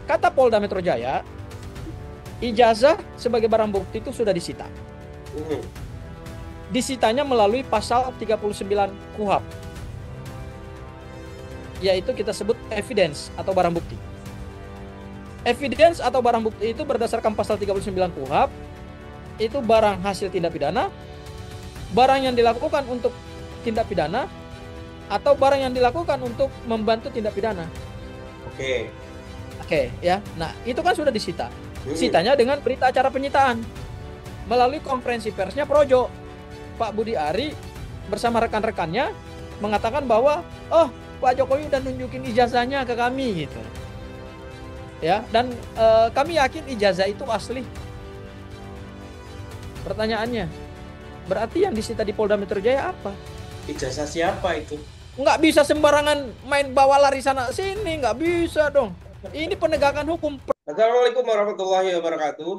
Kata Polda Metro Jaya, ijazah sebagai barang bukti itu sudah disita. Hmm. Disitanya melalui pasal 39 KUHP, yaitu kita sebut evidence atau barang bukti. Evidence atau barang bukti itu berdasarkan pasal 39 KUHP, itu barang hasil tindak pidana, barang yang dilakukan untuk tindak pidana, atau barang yang dilakukan untuk membantu tindak pidana. Oke. Oke, ya. Nah, itu kan sudah disita. Hmm. Sitanya dengan berita acara penyitaan melalui konferensi persnya Projo. Pak Budi Ari bersama rekan-rekannya mengatakan bahwa, oh, Pak Jokowi udah nunjukin ijazahnya ke kami gitu. Ya, dan kami yakin ijazah itu asli. Pertanyaannya, berarti yang disita di Polda Metro Jaya apa? Ijazah siapa itu? Nggak bisa sembarangan main bawa lari sana sini, nggak bisa dong. Ini penegakan hukum. Assalamualaikum warahmatullahi wabarakatuh.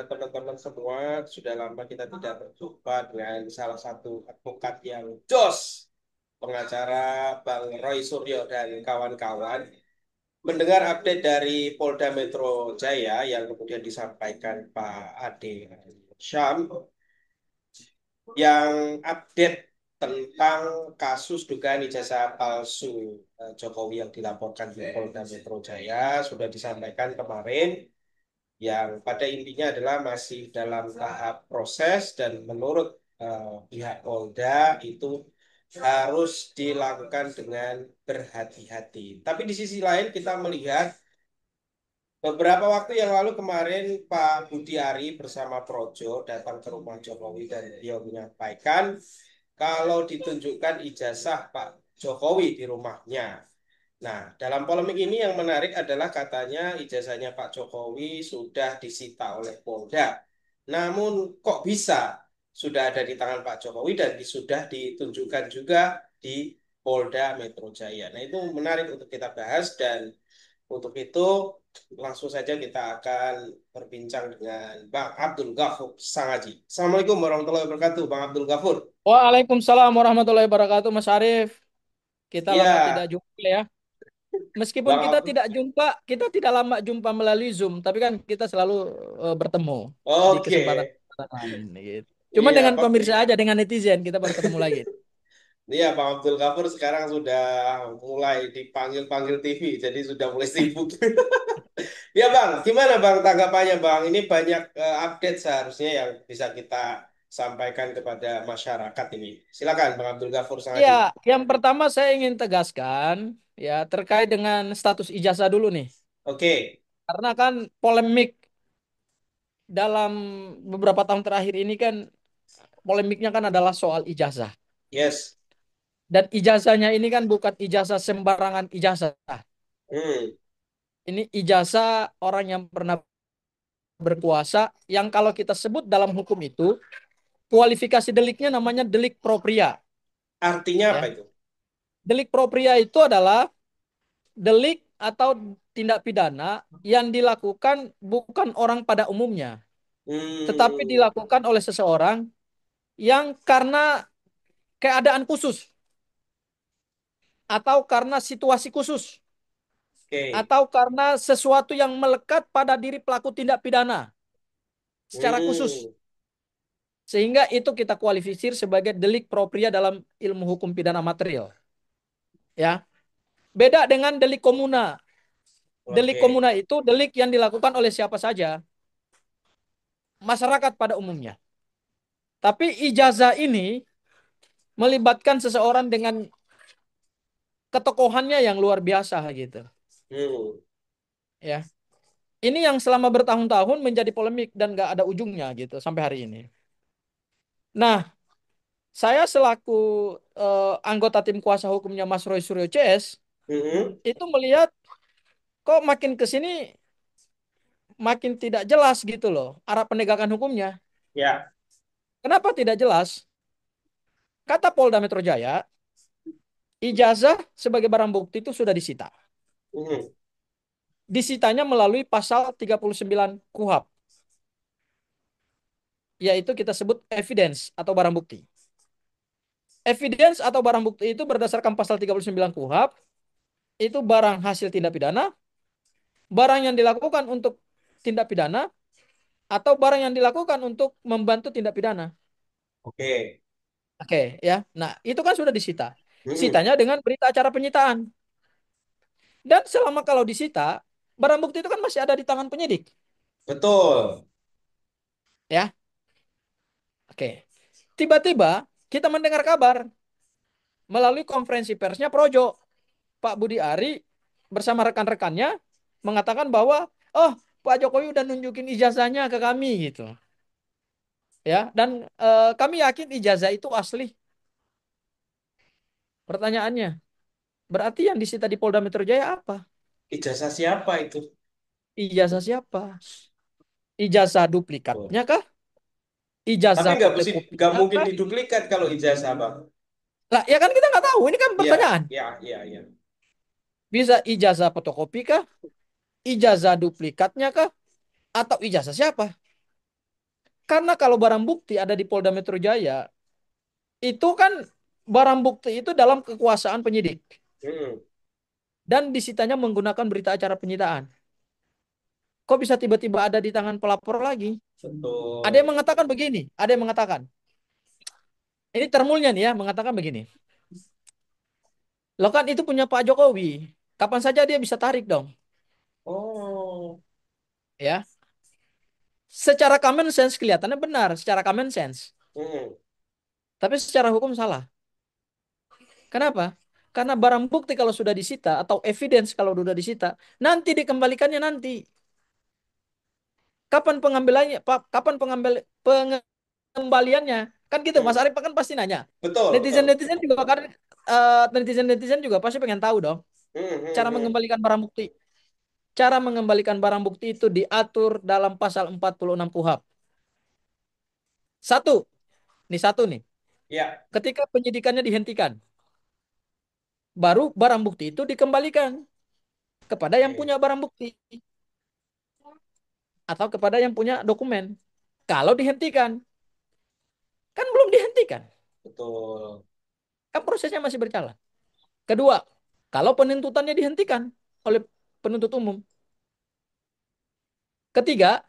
Teman-teman semua, sudah lama kita tidak berjumpa dengan salah satu advokat yang jos, pengacara Bang Roy Suryo dan kawan-kawan. Mendengar update dari Polda Metro Jaya yang kemudian disampaikan Pak Ade Syam, yang update tentang kasus dugaan ijazah palsu Jokowi yang dilaporkan di Polda Metro Jaya sudah disampaikan kemarin, yang pada intinya adalah masih dalam tahap proses dan menurut pihak Polda itu harus dilakukan dengan berhati-hati. Tapi di sisi lain kita melihat beberapa waktu yang lalu kemarin Pak Budi Ari bersama Projo datang ke rumah Jokowi dan beliau menyampaikan kalau ditunjukkan ijazah Pak Jokowi di rumahnya. Nah, dalam polemik ini yang menarik adalah katanya ijazahnya Pak Jokowi sudah disita oleh Polda. Namun kok bisa sudah ada di tangan Pak Jokowi dan sudah ditunjukkan juga di Polda Metro Jaya. Nah, itu menarik untuk kita bahas dan untuk itu langsung saja kita akan berbincang dengan Bang Abdul Ghafur Sangaji. Assalamualaikum warahmatullahi wabarakatuh, Bang Abdul Ghafur. Waalaikumsalam warahmatullahi wabarakatuh, Mas Arief. Kita lama tidak Iya, jumpa ya. Meskipun Bang kita Abdul. tidak jumpa, kita tidak lama jumpa melalui Zoom, tapi kan kita selalu bertemu di Oke. kesempatan lain gitu. Cuma Iya, dengan Pak. pemirsa aja, dengan netizen kita baru ketemu lagi. Iya, Bang Abdul Ghafur sekarang sudah mulai dipanggil-panggil TV, jadi sudah mulai sibuk. Ya, Bang, gimana Bang tanggapannya, Bang? Ini banyak update seharusnya yang bisa kita sampaikan kepada masyarakat ini. Silakan, Bang Abdul Ghafur Ya, Sangaji. yang pertama saya ingin tegaskan ya terkait dengan status ijazah dulu nih. Oke, Karena kan polemik dalam beberapa tahun terakhir ini kan polemiknya kan adalah soal ijazah. yes. Dan ijazahnya ini kan bukan ijazah sembarangan ijazah. Hmm, Ini ijazah orang yang pernah berkuasa yang kalau kita sebut dalam hukum itu kualifikasi deliknya namanya delik propria artinya apa ya. itu? Delik propria itu adalah delik atau tindak pidana yang dilakukan bukan orang pada umumnya, tetapi Hmm, dilakukan oleh seseorang yang karena keadaan khusus atau karena situasi khusus oke. atau karena sesuatu yang melekat pada diri pelaku tindak pidana secara khusus. Hmm, Sehingga itu kita kualifisir sebagai delik propria dalam ilmu hukum pidana material. Ya, beda dengan delik komuna. Delik oke. komuna itu delik yang dilakukan oleh siapa saja, masyarakat pada umumnya. Tapi ijazah ini melibatkan seseorang dengan ketokohannya yang luar biasa gitu. Hmm, Ya, ini yang selama bertahun-tahun menjadi polemik dan nggak ada ujungnya gitu sampai hari ini. Nah, saya selaku anggota tim kuasa hukumnya Mas Roy Suryo CS hmm, itu melihat kok makin ke sini makin tidak jelas gitu loh arah penegakan hukumnya. ya. Kenapa tidak jelas? Kata Polda Metro Jaya, ijazah sebagai barang bukti itu sudah disita. Hmm, Disitanya melalui pasal 39 KUHP, yaitu kita sebut evidence atau barang bukti. Evidence atau barang bukti itu berdasarkan pasal 39 KUHP, itu barang hasil tindak pidana, barang yang dilakukan untuk tindak pidana atau barang yang dilakukan untuk membantu tindak pidana. Oke. Oke, ya. Nah, itu kan sudah disita. Mm-mm. Sitanya dengan berita acara penyitaan. Dan selama kalau disita, barang bukti itu kan masih ada di tangan penyidik, Betul. ya. Oke. Tiba-tiba kita mendengar kabar melalui konferensi persnya Projo, Pak Budi Ari bersama rekan-rekannya mengatakan bahwa, oh, Pak Jokowi udah nunjukin ijazahnya ke kami gitu, ya. Dan kami yakin ijazah itu asli. Pertanyaannya, berarti yang disita di Polda Metro Jaya apa? Ijazah siapa itu? Ijazah siapa? Ijazah Betul. duplikatnya kah? Tapi Ijazah nggak fotokopinya mungkin kah? diduplikat kalau ijazah, Bang. Lah, ya kan kita nggak tahu. Ini kan Iya, pertanyaan. iya, iya, iya. Bisa ijazah fotokopi kah? Ijazah duplikatnya kah? Atau ijazah siapa? Karena kalau barang bukti ada di Polda Metro Jaya, itu kan barang bukti itu dalam kekuasaan penyidik. Mm-mm. Dan disitanya menggunakan berita acara penyitaan. Kok bisa tiba-tiba ada di tangan pelapor lagi? Ada yang Betul. mengatakan begini, ada yang mengatakan, ini termulnya nih ya, mengatakan begini. Loh kan itu punya Pak Jokowi. Kapan saja dia bisa tarik dong. Oh. Ya, secara common sense kelihatannya benar, secara common sense. Mm-mm. Tapi secara hukum salah. Kenapa? Karena barang bukti kalau sudah disita atau evidence kalau sudah disita, nanti dikembalikannya nanti. Kapan pengambilannya? Kapan pengembaliannya? Kan gitu, Mas Mm. Arief kan pasti nanya. Betul, betul. Netizen-netizen juga kan netizen-netizen juga pasti pengen tahu dong Mm, cara mm, mm. mengembalikan barang bukti. Cara mengembalikan barang bukti itu diatur dalam pasal 46 KUHP. Satu, nih satu nih. Ya, Ketika penyidikannya dihentikan, baru barang bukti itu dikembalikan kepada yang oke. punya barang bukti atau kepada yang punya dokumen. Kalau dihentikan, kan belum dihentikan, Betul. kan prosesnya masih berjalan. Kedua, kalau penuntutannya dihentikan oleh penuntut umum. Ketiga,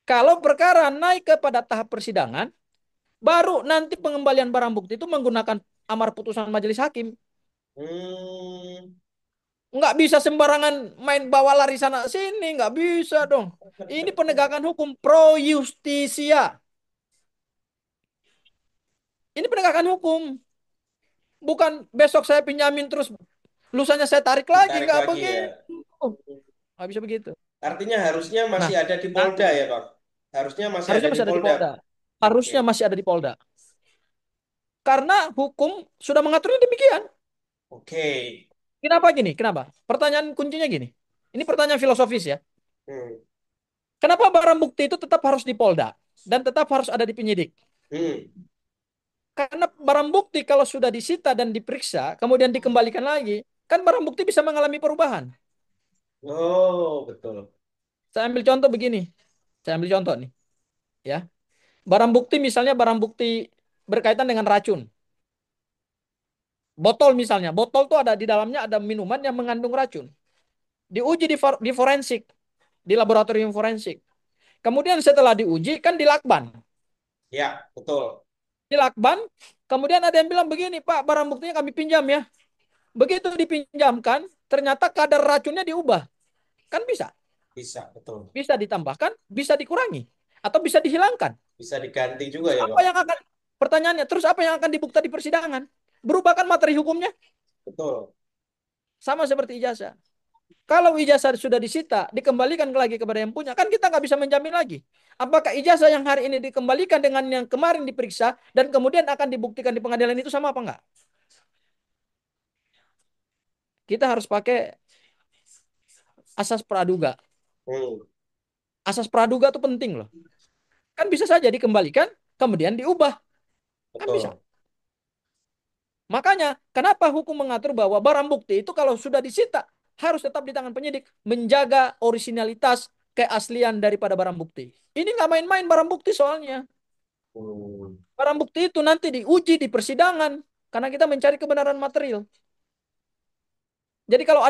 kalau perkara naik kepada tahap persidangan, baru nanti pengembalian barang bukti itu menggunakan amar putusan majelis hakim. Hmm. Nggak bisa sembarangan main bawa lari sana sini, nggak bisa dong. Ini penegakan hukum pro justisia. Ini penegakan hukum. Bukan besok saya pinjamin terus lusanya saya tarik lagi, Ditarik nggak lagi ya. begitu. Nggak bisa begitu. Artinya harusnya Nah, masih ada di nah, Polda ya, Bang? Harusnya masih ada harusnya di masih ada di Polda. Polda. Oke. Harusnya masih ada di Polda. Karena hukum sudah mengaturnya demikian. Oke. Kenapa gini? Kenapa? Pertanyaan kuncinya gini. Ini pertanyaan filosofis ya. Hmm. Kenapa barang bukti itu tetap harus di Polda dan tetap harus ada di penyidik? Hmm. Karena barang bukti kalau sudah disita dan diperiksa, kemudian dikembalikan lagi, kan barang bukti bisa mengalami perubahan. Oh, betul. Saya ambil contoh begini. Saya ambil contoh nih, ya. Barang bukti misalnya barang bukti berkaitan dengan racun. Botol misalnya, botol tuh ada di dalamnya ada minuman yang mengandung racun. Diuji di forensik, di laboratorium forensik. Kemudian setelah diuji kan dilakban. Ya, betul. Dilakban, kemudian ada yang bilang begini, Pak, barang buktinya kami pinjam ya. Begitu dipinjamkan, ternyata kadar racunnya diubah. Kan bisa. Bisa, betul. Bisa ditambahkan, bisa dikurangi. Atau bisa dihilangkan. Bisa diganti juga Terus ya, apa Bang? yang akan, pertanyaannya, terus apa yang akan dibukta di persidangan? Berubah kan materi hukumnya? Betul. Sama seperti ijazah. Kalau ijazah sudah disita, dikembalikan lagi kepada yang punya, kan kita nggak bisa menjamin lagi. Apakah ijazah yang hari ini dikembalikan dengan yang kemarin diperiksa dan kemudian akan dibuktikan di pengadilan itu sama apa enggak? Kita harus pakai asas praduga. Hmm. Asas praduga itu penting loh. Kan bisa saja dikembalikan, kemudian diubah. Kan bisa. Betul. Makanya, kenapa hukum mengatur bahwa barang bukti itu kalau sudah disita, harus tetap di tangan penyidik. Menjaga orisinalitas keaslian daripada barang bukti. Ini nggak main-main barang bukti soalnya. Hmm. Barang bukti itu nanti diuji di persidangan. Karena kita mencari kebenaran material. Jadi kalau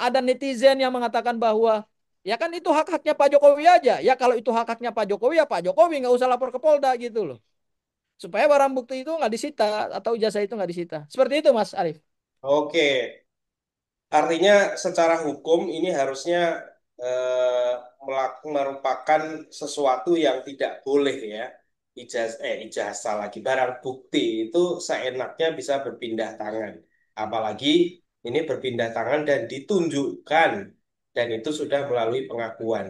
ada netizen yang mengatakan bahwa ya kan itu hak-haknya Pak Jokowi aja. Ya kalau itu hak-haknya Pak Jokowi ya Pak Jokowi nggak usah lapor ke Polda gitu loh. Supaya barang bukti itu nggak disita atau ijazah itu nggak disita. Seperti itu Mas Arief. Oke, artinya secara hukum ini harusnya merupakan sesuatu yang tidak boleh ya. Ijazah lagi barang bukti itu seenaknya bisa berpindah tangan. Apalagi ini berpindah tangan dan ditunjukkan dan itu sudah melalui pengakuan.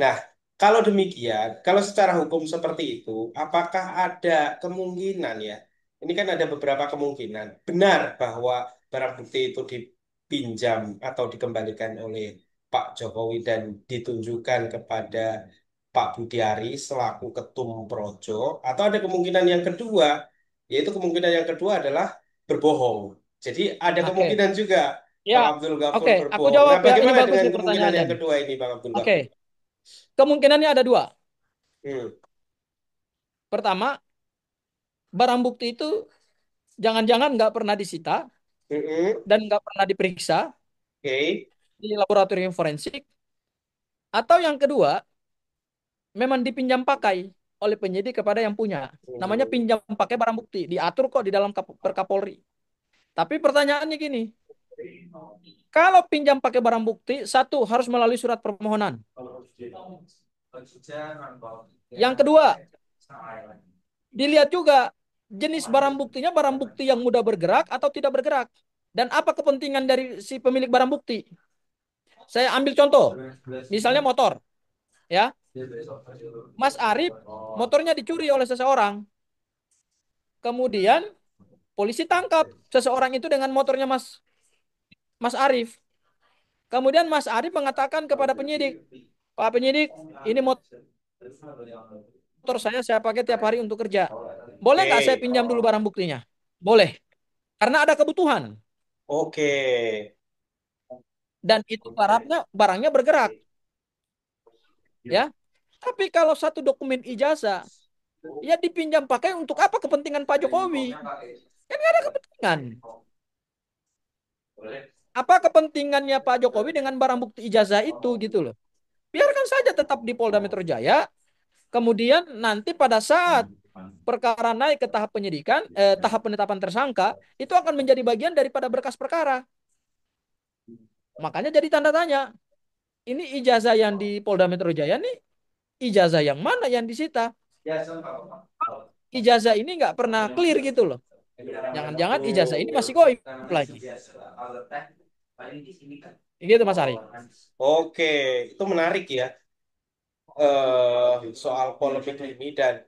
Nah, kalau demikian, kalau secara hukum seperti itu, apakah ada kemungkinan ya? Ini kan ada beberapa kemungkinan. Benar bahwa barang bukti itu dipinjam atau dikembalikan oleh Pak Jokowi dan ditunjukkan kepada Pak Budiari selaku Ketum Projo, atau ada kemungkinan yang kedua, yaitu kemungkinan yang kedua adalah berbohong. Jadi ada Oke. kemungkinan juga Ya, Bang Abdul Ghafur oke. Aku berbohong. jawab Nah, ya. Ini bagaimana bagus dengan nih kemungkinan pertanyaannya yang nih. kedua ini, Bang Abdul Oke. Ghafur? Kemungkinannya ada dua. Hmm. Pertama, barang bukti itu jangan-jangan nggak pernah disita Mm-mm. dan nggak pernah diperiksa Oke. di laboratorium forensik. Atau yang kedua, memang dipinjam pakai oleh penyidik kepada yang punya. Namanya Hmm. pinjam pakai barang bukti. Diatur kok di dalam Perkapolri. Tapi pertanyaannya gini, kalau pinjam pakai barang bukti, satu harus melalui surat permohonan. Yang kedua, dilihat juga jenis barang buktinya barang bukti yang mudah bergerak atau tidak bergerak. Dan apa kepentingan dari si pemilik barang bukti. Saya ambil contoh, misalnya motor. Ya, Mas Arif, motornya dicuri oleh seseorang. Kemudian polisi tangkap seseorang itu dengan motornya Mas Arif. Kemudian Mas Arif mengatakan kepada penyidik, Pak penyidik, ini motor saya pakai tiap hari untuk kerja. Boleh nggak saya Oke. pinjam dulu barang buktinya? Boleh, karena ada kebutuhan. Oke. Dan itu barangnya bergerak. Ya, tapi kalau satu dokumen ijazah, ya dipinjam pakai untuk apa kepentingan Pak Jokowi? Kan nggak ada kepentingan. Apa kepentingannya Pak Jokowi dengan barang bukti ijazah itu gitu loh? Biarkan saja tetap di Polda Metro Jaya. Kemudian nanti pada saat perkara naik ke tahap penyidikan, tahap penetapan tersangka, itu akan menjadi bagian daripada berkas perkara. Makanya jadi tanda tanya. Ini ijazah yang di Polda Metro Jaya nih, ijazah yang mana yang disita? Ijazah ini nggak pernah clear gitu loh. Jangan-jangan ijazah ini masih goib lagi. Gitu Mas Ari. Oke. Itu menarik ya. Soal polemik ini dan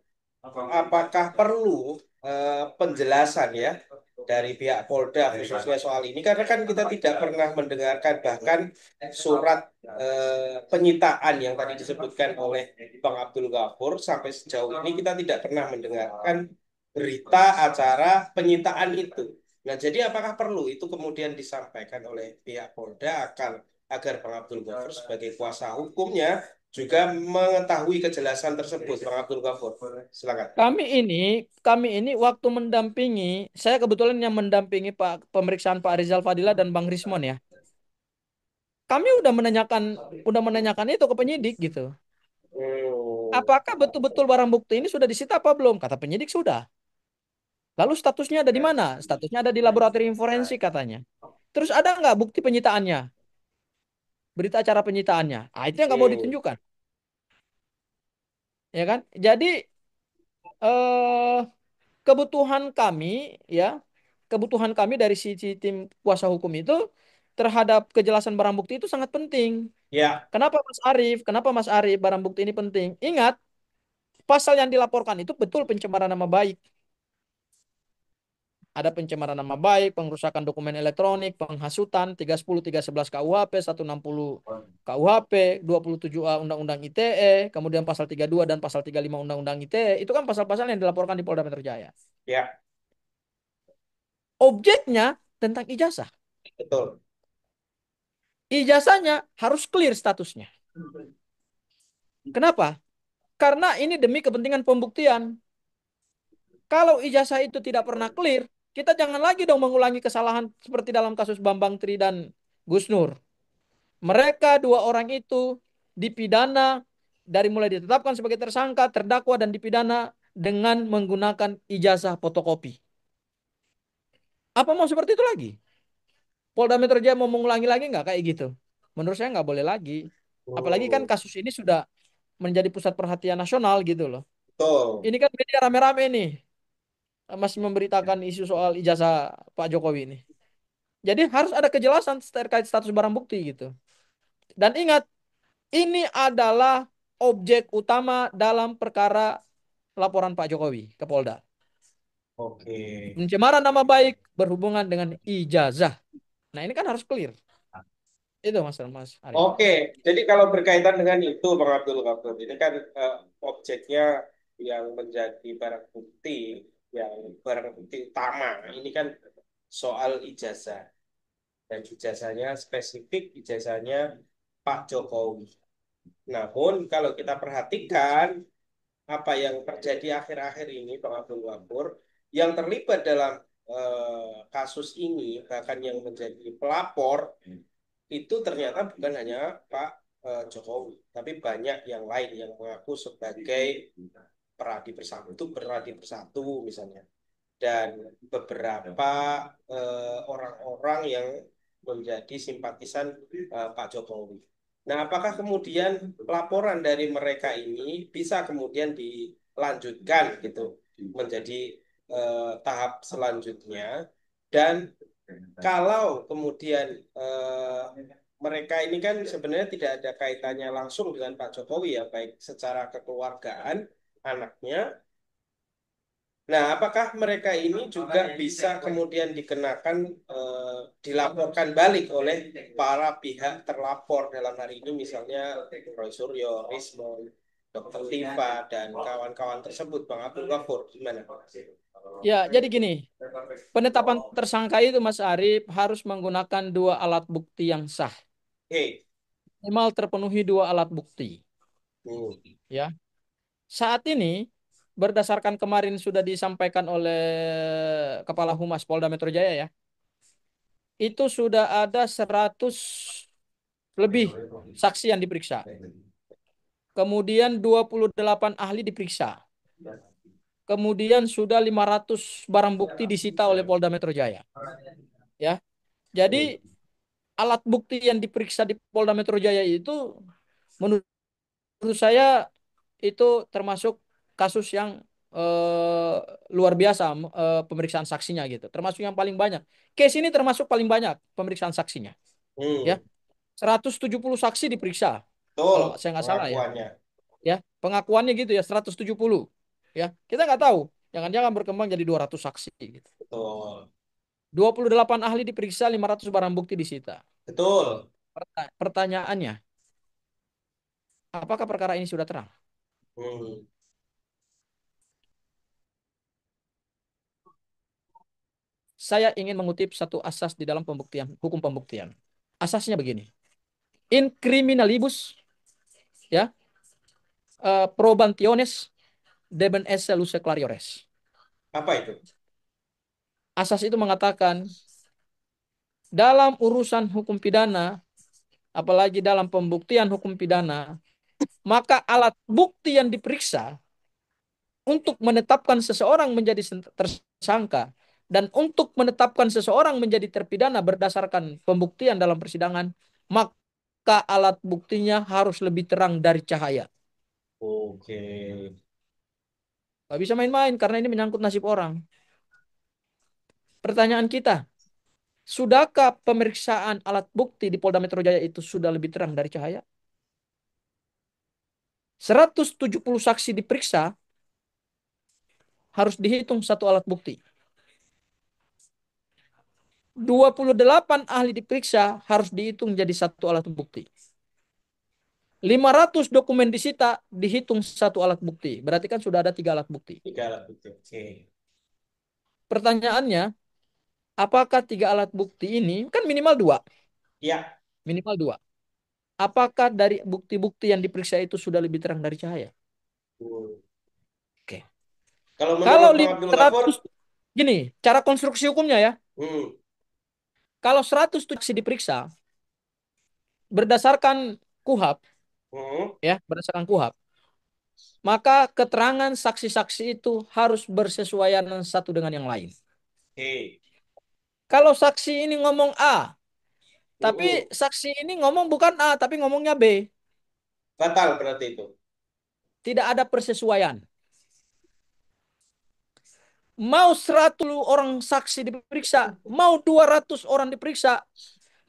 apakah perlu penjelasan ya dari pihak Polda khususnya soal ini karena kan kita tidak pernah mendengarkan bahkan surat penyitaan yang tadi disebutkan oleh Bang Abdul Ghafur sampai sejauh ini kita tidak pernah mendengarkan berita acara penyitaan itu. Nah, jadi apakah perlu itu kemudian disampaikan oleh pihak Polda agar Bang Abdul Ghafur sebagai kuasa hukumnya juga mengetahui kejelasan tersebut, Bang Abdul Ghafur. Silakan. Kami ini, kami ini waktu mendampingi, saya kebetulan yang mendampingi pemeriksaan Pak Rizal Fadila dan Bang Rismon ya. Kami udah menanyakan itu ke penyidik gitu. Hmm. Apakah betul-betul barang bukti ini sudah disita apa belum? Kata penyidik sudah. Lalu statusnya ada di mana? Statusnya ada di laboratorium forensik katanya. Terus ada nggak bukti penyitaannya? Berita acara penyitaannya. Ah, itu yang nggak mau Hmm. ditunjukkan. Ya kan? Jadi eh, kebutuhan kami ya, kebutuhan kami dari si tim kuasa hukum itu terhadap kejelasan barang bukti itu sangat penting. Ya, Kenapa Mas Arief? Kenapa Mas Arief barang bukti ini penting? Ingat, pasal yang dilaporkan itu betul pencemaran nama baik. Ada pencemaran nama baik, pengrusakan dokumen elektronik, penghasutan 310, 311 KUHP, 160 KUHP, 27A Undang-Undang ITE, kemudian pasal 32 dan pasal 35 Undang-Undang ITE. Itu kan pasal-pasal yang dilaporkan di Polda Metro Jaya. ya, Objeknya tentang ijazah. betul. Ijazahnya harus clear statusnya. Kenapa? Karena ini demi kepentingan pembuktian. Kalau ijazah itu tidak pernah clear, kita jangan lagi dong mengulangi kesalahan seperti dalam kasus Bambang Tri dan Gus Nur. Mereka dua orang itu dipidana dari mulai ditetapkan sebagai tersangka, terdakwa dan dipidana dengan menggunakan ijazah fotokopi. Apa mau seperti itu lagi? Polda Metro Jaya mau mengulangi lagi nggak kayak gitu? Menurut saya nggak boleh lagi. Apalagi kan Hmm, kasus ini sudah menjadi pusat perhatian nasional gitu loh. betul. Ini kan media rame-rame nih masih memberitakan isu soal ijazah Pak Jokowi ini. Jadi harus ada kejelasan terkait status barang bukti gitu. Dan ingat, ini adalah objek utama dalam perkara laporan Pak Jokowi ke Polda. Oke. Pencemaran nama baik berhubungan dengan ijazah. Nah, ini kan harus clear. Itu Mas Arif. Oke, jadi kalau berkaitan dengan itu, Bang Abdul Ghafur, ini kan objeknya yang menjadi barang bukti, yang barang bukti utama, ini kan soal ijazah. Dan ijazahnya spesifik, ijazahnya Pak Jokowi. Namun kalau kita perhatikan apa yang terjadi akhir-akhir ini, Bang Abdul Ghafur, yang terlibat dalam kasus ini, bahkan yang menjadi pelapor, itu ternyata bukan hanya Pak Jokowi, tapi banyak yang lain yang mengaku sebagai beradi bersatu misalnya, dan beberapa orang-orang yang menjadi simpatisan Pak Jokowi. Nah, apakah kemudian laporan dari mereka ini bisa kemudian dilanjutkan gitu menjadi tahap selanjutnya? Dan kalau kemudian mereka ini kan sebenarnya tidak ada kaitannya langsung dengan Pak Jokowi ya, baik secara kekeluargaan anaknya. Nah, apakah mereka ini juga bisa kemudian dikenakan, dilaporkan balik oleh para pihak terlapor dalam hari ini, misalnya Roy Suryo, Rismo, Dr. Tifa, dan kawan-kawan tersebut, Bang Abdul Ghafur, gimana? Ya, jadi gini, penetapan tersangka itu Mas Arif harus menggunakan dua alat bukti yang sah. Oke. Minimal terpenuhi dua alat bukti. Hmm. Ya, saat ini berdasarkan kemarin sudah disampaikan oleh Kepala Humas Polda Metro Jaya ya, itu sudah ada 100 lebih saksi yang diperiksa. Kemudian 28 ahli diperiksa. Kemudian sudah 500 barang bukti disita oleh Polda Metro Jaya. Ya, jadi alat bukti yang diperiksa di Polda Metro Jaya itu menurut saya itu termasuk kasus yang luar biasa, pemeriksaan saksinya gitu. Termasuk yang paling banyak. Case ini termasuk paling banyak pemeriksaan saksinya. Ya, Hmm. 170 saksi diperiksa. Betul, Kalau saya nggak salah ya. pengakuannya. Ya, pengakuannya gitu ya 170. Ya, kita nggak tahu. Jangan-jangan berkembang jadi 200 saksi gitu. Betul. 28 ahli diperiksa, 500 barang bukti disita. Betul. Pertanyaannya, apakah perkara ini sudah terang? Hmm. Saya ingin mengutip satu asas di dalam pembuktian, hukum pembuktian. Asasnya begini. In criminalibus, ya, probantiones deben esse luce clariores. Apa itu? Asas itu mengatakan dalam urusan hukum pidana, apalagi dalam pembuktian hukum pidana, maka alat bukti yang diperiksa untuk menetapkan seseorang menjadi tersangka dan untuk menetapkan seseorang menjadi terpidana berdasarkan pembuktian dalam persidangan, maka alat buktinya harus lebih terang dari cahaya. Oke. Gak bisa main-main karena ini menyangkut nasib orang. Pertanyaan kita, sudahkah pemeriksaan alat bukti di Polda Metro Jaya itu sudah lebih terang dari cahaya? 170 saksi diperiksa, harus dihitung satu alat bukti. 28 ahli diperiksa, harus dihitung jadi satu alat bukti. 500 dokumen disita, dihitung satu alat bukti. Berarti kan sudah ada 3 alat bukti. Tiga alat bukti. Oke. Pertanyaannya, apakah 3 alat bukti ini, kan minimal 2. Ya. Minimal 2. Apakah dari bukti-bukti yang diperiksa itu sudah lebih terang dari cahaya? Hmm. Oke. Kalau Kalau menurut Bang Abdul Ghafur, 100, gini, cara konstruksi hukumnya ya. hmm, Kalau 100 saksi diperiksa, berdasarkan KUHP, Hmm. ya, berdasarkan KUHP, maka keterangan saksi-saksi itu harus bersesuaian satu dengan yang lain. Oke. Kalau saksi ini ngomong A, tapi Hmm. saksi ini ngomong bukan A, tapi ngomongnya B, Batal berarti itu. tidak ada persesuaian. Mau 100 orang saksi diperiksa, mau 200 orang diperiksa,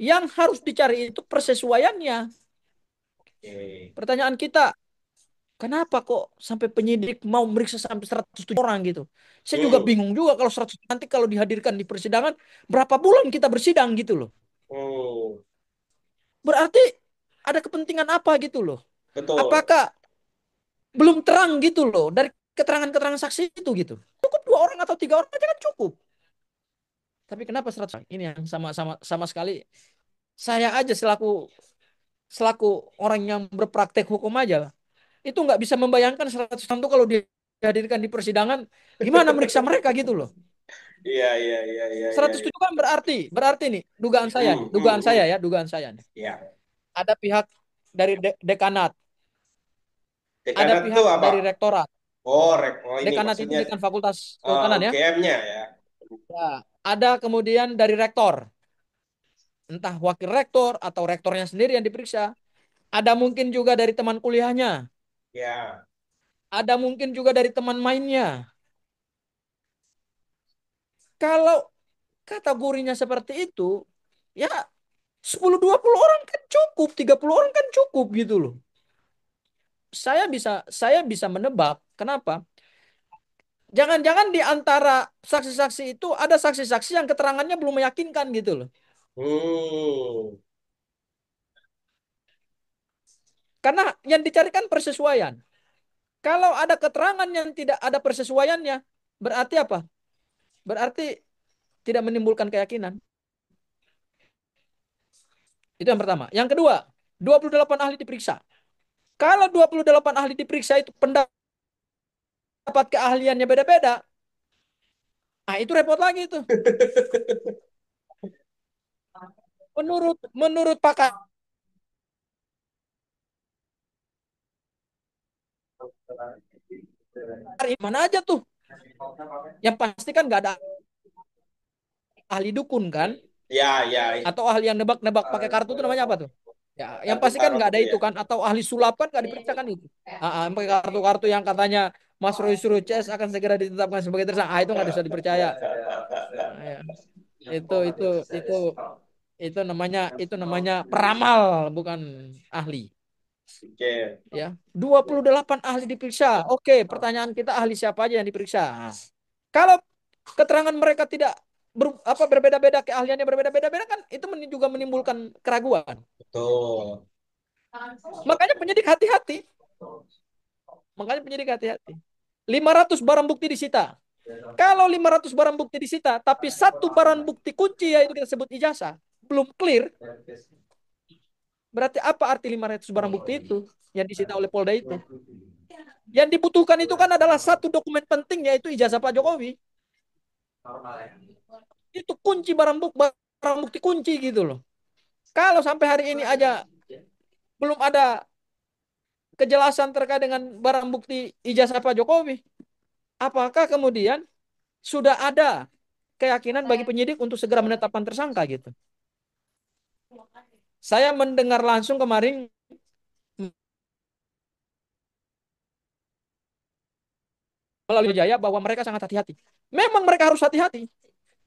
yang harus dicari itu persesuaiannya. Oke. Pertanyaan kita, kenapa kok sampai penyidik mau meriksa sampai 107 orang gitu? Saya juga Hmm. bingung juga kalau 100 nanti kalau dihadirkan di persidangan, berapa bulan kita bersidang gitu loh. Hmm. Berarti ada kepentingan apa gitu loh. Betul. Apakah belum terang gitu loh dari keterangan-keterangan saksi itu gitu. Cukup 2 orang atau 3 orang aja kan cukup. Tapi kenapa 100 orang? Ini yang sama-sama sama sekali saya aja selaku selaku orang yang berpraktek hukum aja itu nggak bisa membayangkan 100 orang itu kalau dihadirkan di persidangan gimana meriksa mereka gitu loh. Iya, iya, iya, iya, iya, Seratus iya. tujuh kan berarti nih Hmm. Hmm. Hmm. dugaan saya nih. Ya. Ada pihak dari dekanat, ada Dekanat itu pihak apa? dari rektorat. Oh, oh ini Dekanat itu maksudnya dekan Fakultas Kehutanan ya. UGM-nya ya. Ya, ada kemudian dari rektor, entah wakil rektor atau rektornya sendiri yang diperiksa. Ada mungkin juga dari teman kuliahnya, Ya. ada mungkin juga dari teman mainnya. Kalau kategorinya seperti itu, ya 10-20 orang kan cukup, 30 orang kan cukup gitu loh. Saya bisa menebak kenapa? Jangan-jangan di antara saksi-saksi itu ada saksi-saksi yang keterangannya belum meyakinkan gitu loh. Hmm. Karena yang dicarikan persesuaian. Kalau ada keterangan yang tidak ada persesuaiannya, berarti apa? Berarti tidak menimbulkan keyakinan. Itu yang pertama. Yang kedua, 28 ahli diperiksa. Kalau 28 ahli diperiksa itu pendapat keahliannya beda-beda, nah itu repot lagi itu. Menurut menurut pakar mana aja tuh? Yang pasti kan nggak ada ahli dukun kan? Ya, ya. Atau ahli yang nebak-nebak pakai kartu itu namanya apa tuh? Ya, yang Kartu pasti kan tarot nggak ada itu itu ya. kan? Atau ahli sulap kan nggak diperiksa kan itu? Pakai kartu-kartu yang katanya Mas Roy suruh CS akan segera ditetapkan sebagai tersangka. Ah, itu nggak bisa dipercaya. Ah, ya. Itu itu itu itu namanya peramal bukan ahli. Oke. Ya, 28 ahli diperiksa. Oke, pertanyaan kita ahli siapa aja yang diperiksa? Nah, kalau keterangan mereka tidak berbeda-beda keahliannya berbeda-beda kan itu juga menimbulkan keraguan. Betul. Makanya penyidik hati-hati. Makanya penyidik hati-hati. 500 barang bukti disita. Kalau 500 barang bukti disita, tapi satu barang bukti kunci yaitu kita sebut ijazah belum clear, berarti apa arti 500 barang bukti itu yang disita oleh Polda itu? Yang dibutuhkan itu kan adalah satu dokumen penting yaitu ijazah Pak Jokowi. Itu kunci barang bukti kunci gitu loh. Kalau sampai hari ini aja belum ada kejelasan terkait dengan barang bukti ijazah Pak Jokowi, apakah kemudian sudah ada keyakinan bagi penyidik untuk segera menetapkan tersangka gitu? Saya mendengar langsung kemarin melalui Jaya bahwa mereka sangat hati-hati. Memang mereka harus hati-hati.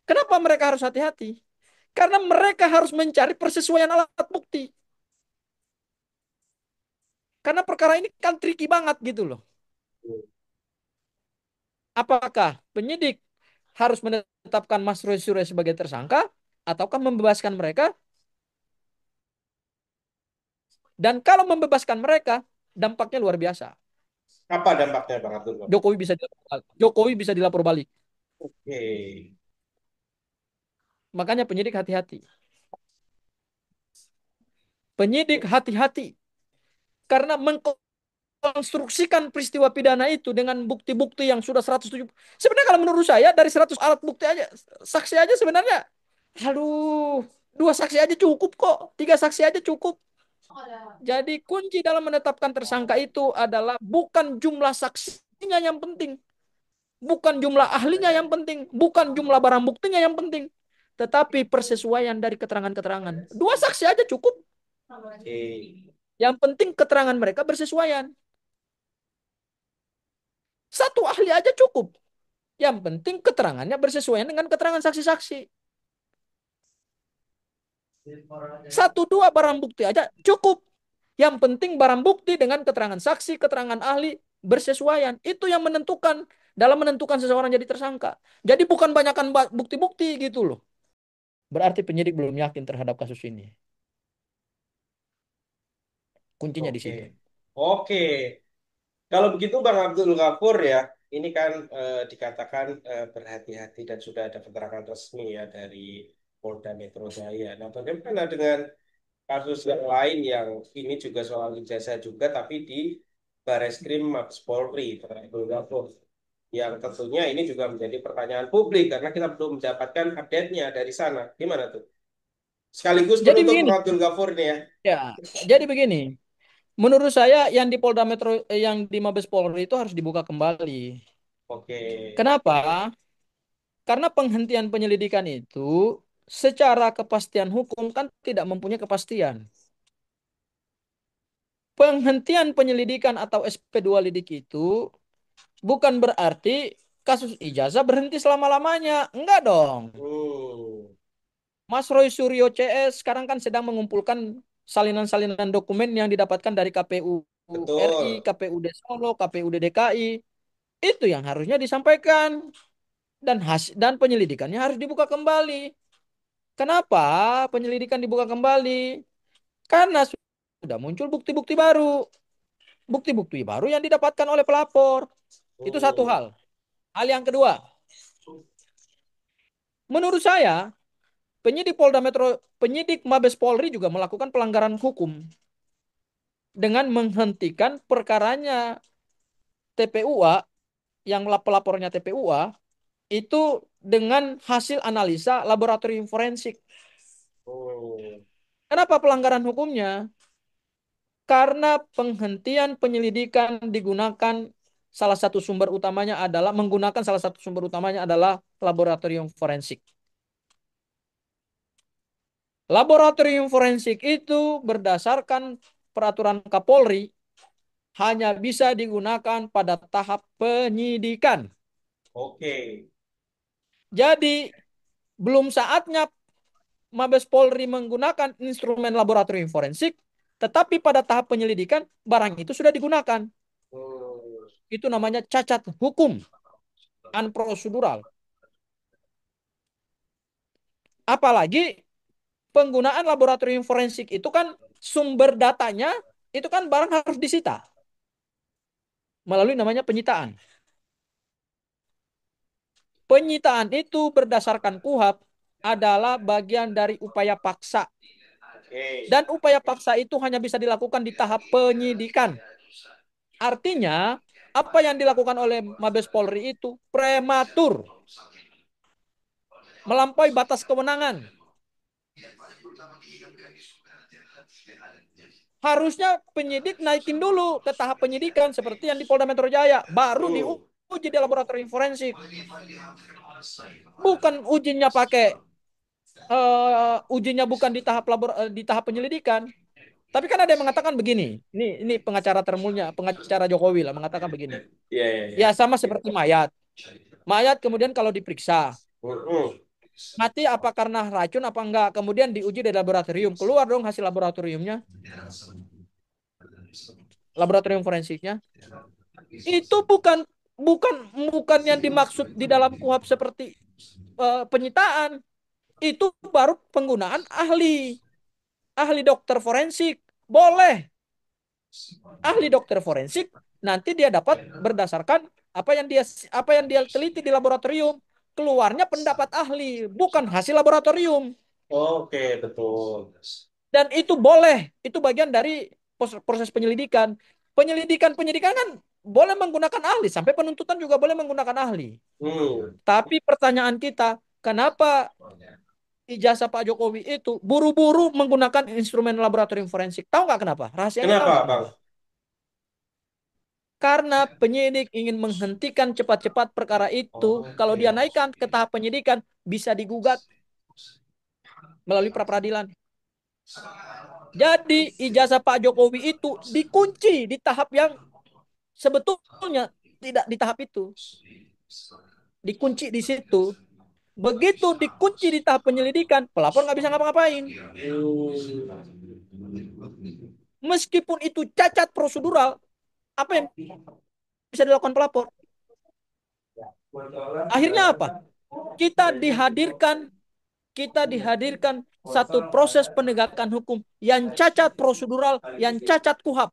Kenapa mereka harus hati-hati? Karena mereka harus mencari persesuaian alat bukti. Karena perkara ini kan tricky banget gitu loh. Apakah penyidik harus menetapkan Mas Roy Suryo sebagai tersangka ataukah membebaskan mereka? Dan kalau membebaskan mereka, dampaknya luar biasa. Apa dampaknya Bang Abdul? Jokowi bisa dilapor balik. Oke. Makanya penyidik hati-hati. Penyidik hati-hati karena mengkonstruksikan peristiwa pidana itu dengan bukti-bukti yang sudah 170. Sebenarnya kalau menurut saya dari 100 alat bukti aja, saksi aja sebenarnya, aduh, 2 saksi aja cukup kok, 3 saksi aja cukup. Jadi kunci dalam menetapkan tersangka itu adalah bukan jumlah saksinya yang penting, bukan jumlah ahlinya yang penting, bukan jumlah barang buktinya yang penting, tetapi persesuaian dari keterangan-keterangan. Dua saksi aja cukup. Oke. Yang penting keterangan mereka bersesuaian. Satu ahli aja cukup. Yang penting keterangannya bersesuaian dengan keterangan saksi-saksi. Satu dua barang bukti aja cukup. Yang penting barang bukti dengan keterangan saksi, keterangan ahli bersesuaian. Itu yang menentukan dalam menentukan seseorang jadi tersangka. Jadi bukan banyakkan bukti-bukti gitu loh. Berarti penyidik belum yakin terhadap kasus ini. Kuncinya di Oke. situ. Oke. Kalau begitu Bang Abdul Ghafur ya, ini kan dikatakan berhati-hati dan sudah ada keterangan resmi ya dari Polda Metro Jaya. Nah, bagaimana dengan kasus yang lain yang ini juga soal ijazah juga tapi di Bareskrim Mabes Polri, Bang Abdul Ghafur. Yang tentunya ini juga menjadi pertanyaan publik karena kita belum mendapatkan update-nya dari sana. Gimana tuh? Sekaligus Jadi penutup begini, Bang Abdul Ghafur nih ya. ya. Jadi begini. Menurut saya yang di Polda Metro, yang di Mabes Polri itu harus dibuka kembali. Oke. Kenapa? Karena penghentian penyelidikan itu secara kepastian hukum kan tidak mempunyai kepastian. Penghentian penyelidikan atau SP2 lidik itu bukan berarti kasus ijazah berhenti selama-lamanya. Enggak dong. Hmm, Mas Roy Suryo CS sekarang kan sedang mengumpulkan salinan-salinan dokumen yang didapatkan dari KPU RI, betul. KPUD Solo, KPUD DKI. Itu yang harusnya disampaikan dan penyelidikannya harus dibuka kembali. Kenapa penyelidikan dibuka kembali? Karena sudah muncul bukti-bukti baru. Bukti-bukti baru yang didapatkan oleh pelapor. Itu satu Hmm, hal. Hal yang kedua, menurut saya penyidik Mabes Polri juga melakukan pelanggaran hukum dengan menghentikan perkaranya TPUA yang pelapornya TPUA itu dengan hasil analisa laboratorium forensik. hmm. Kenapa pelanggaran hukumnya? Karena penghentian penyelidikan digunakan salah satu sumber utamanya adalah menggunakan salah satu sumber utamanya adalah laboratorium forensik. Laboratorium forensik itu berdasarkan peraturan Kapolri hanya bisa digunakan pada tahap penyidikan. Oke. Jadi belum saatnya Mabes Polri menggunakan instrumen laboratorium forensik, tetapi pada tahap penyelidikan barang itu sudah digunakan. Hmm, Itu namanya cacat hukum, unprocedural. Apalagi penggunaan laboratorium forensik itu kan sumber datanya itu kan barang harus disita melalui namanya penyitaan. Penyitaan itu berdasarkan KUHP adalah bagian dari upaya paksa. oke. Dan upaya paksa itu hanya bisa dilakukan di tahap penyidikan. Artinya, apa yang dilakukan oleh Mabes Polri itu prematur, melampaui batas kewenangan. Harusnya penyidik naikin dulu ke tahap penyidikan seperti yang di Polda Metro Jaya, baru Hmm, diuji di laboratorium forensik. Bukan ujinya pakai ujinya bukan di tahap penyelidikan. Tapi kan ada yang mengatakan begini. Ini pengacara termulnya, pengacara Jokowi lah mengatakan begini. iya, iya, iya. Ya sama seperti mayat. Mayat kemudian kalau diperiksa, Hmm, mati apa karena racun apa enggak, kemudian diuji di laboratorium, keluar dong hasil laboratoriumnya, laboratorium forensiknya. Itu bukan bukan bukan yang dimaksud di dalam KUHP seperti penyitaan. Itu baru penggunaan ahli, ahli dokter forensik. Boleh ahli dokter forensik nanti dia dapat berdasarkan apa yang dia teliti di laboratorium. Keluarnya pendapat ahli, bukan hasil laboratorium. oke, betul. Dan itu boleh, itu bagian dari proses penyelidikan. Penyidikan kan boleh menggunakan ahli, sampai penuntutan juga boleh menggunakan ahli. Hmm, Tapi pertanyaan kita, kenapa ijazah Pak Jokowi itu buru-buru menggunakan instrumen laboratorium forensik. Tahu nggak kenapa? Rahasianya tahu Kenapa, nggak Bang? kenapa? Karena penyidik ingin menghentikan cepat-cepat perkara itu. Kalau dia naikkan ke tahap penyidikan, bisa digugat melalui pra peradilan. Jadi ijazah Pak Jokowi itu dikunci di tahap yang sebetulnya tidak di tahap itu. Dikunci di situ. Begitu dikunci di tahap penyelidikan, pelapor nggak bisa ngapa-ngapain. Meskipun itu cacat prosedural, apa yang bisa dilakukan pelapor? Akhirnya apa? Kita dihadirkan, kita dihadirkan satu proses penegakan hukum yang cacat prosedural, yang cacat kuhap,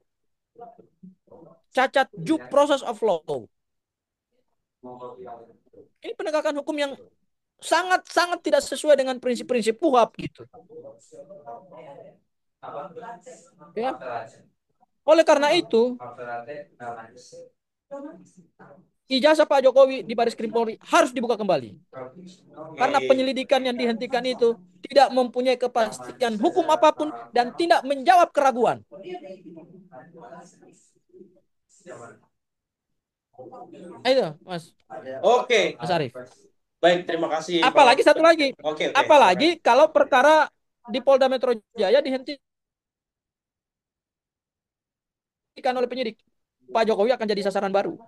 cacat due process of law. Ini penegakan hukum yang sangat-sangat tidak sesuai dengan prinsip-prinsip kuhap gitu. Ya. Oleh karena itu, ijazah Pak Jokowi di Baris Krim Polri harus dibuka kembali. Karena Oke. penyelidikan yang dihentikan itu tidak mempunyai kepastian hukum apapun dan tidak menjawab keraguan. Ayo, Oke. Mas Arief. Baik, terima kasih, Bang. Apalagi satu lagi, Oke, oke, silakan. apalagi kalau perkara di Polda Metro Jaya dihentikan oleh penyidik, Pak Jokowi akan jadi sasaran baru.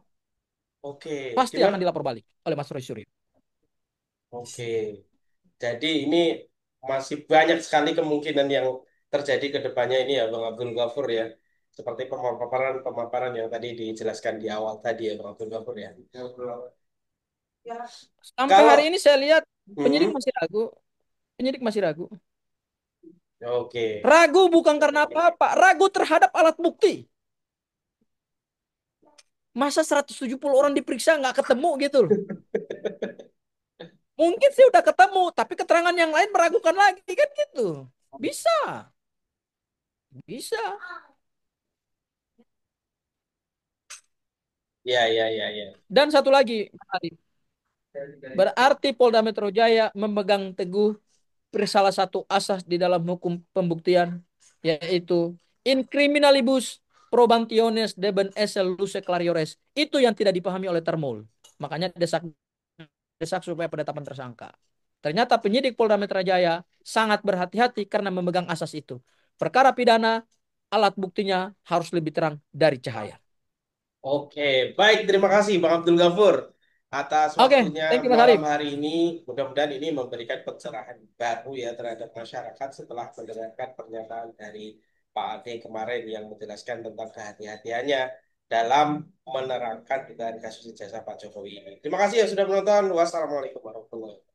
Oke, Pasti akan gimana? dilapor balik oleh Mas Roy Suryo. Oke. Jadi ini masih banyak sekali kemungkinan yang terjadi ke depannya ini ya, Bang Abdul Ghafur ya. Seperti pemaparan-pemaparan yang tadi dijelaskan di awal tadi ya, Bang Abdul Ghafur ya. Sampai hari Kalau, ini saya lihat penyidik hmm, masih ragu, penyidik masih ragu. oke. Ragu bukan karena apa-apa, ragu terhadap alat bukti. Masa 170 orang diperiksa nggak ketemu gitu loh. Mungkin sih udah ketemu, tapi keterangan yang lain meragukan lagi kan gitu. Bisa, bisa. Ya, ya, ya, ya. Dan satu lagi, berarti Polda Metro Jaya memegang teguh salah satu asas di dalam hukum pembuktian, yaitu in criminalibus probationes deben esse luce clariores. Itu yang tidak dipahami oleh Termul. Makanya desak supaya penetapan tersangka. Ternyata penyidik Polda Metro Jaya sangat berhati-hati karena memegang asas itu. Perkara pidana, alat buktinya harus lebih terang dari cahaya. Oke, baik. Terima kasih, Bang Abdul Ghafur, atas Oke, waktunya thank you Mas malam Arif. hari ini. Mudah-mudahan ini memberikan pencerahan baru ya terhadap masyarakat setelah mendengarkan pernyataan dari Pak Ade kemarin yang menjelaskan tentang kehati-hatiannya dalam menerangkan dugaan kasus ijazah Pak Jokowi ini. Terima kasih yang sudah menonton. Wassalamualaikum warahmatullahi wabarakatuh.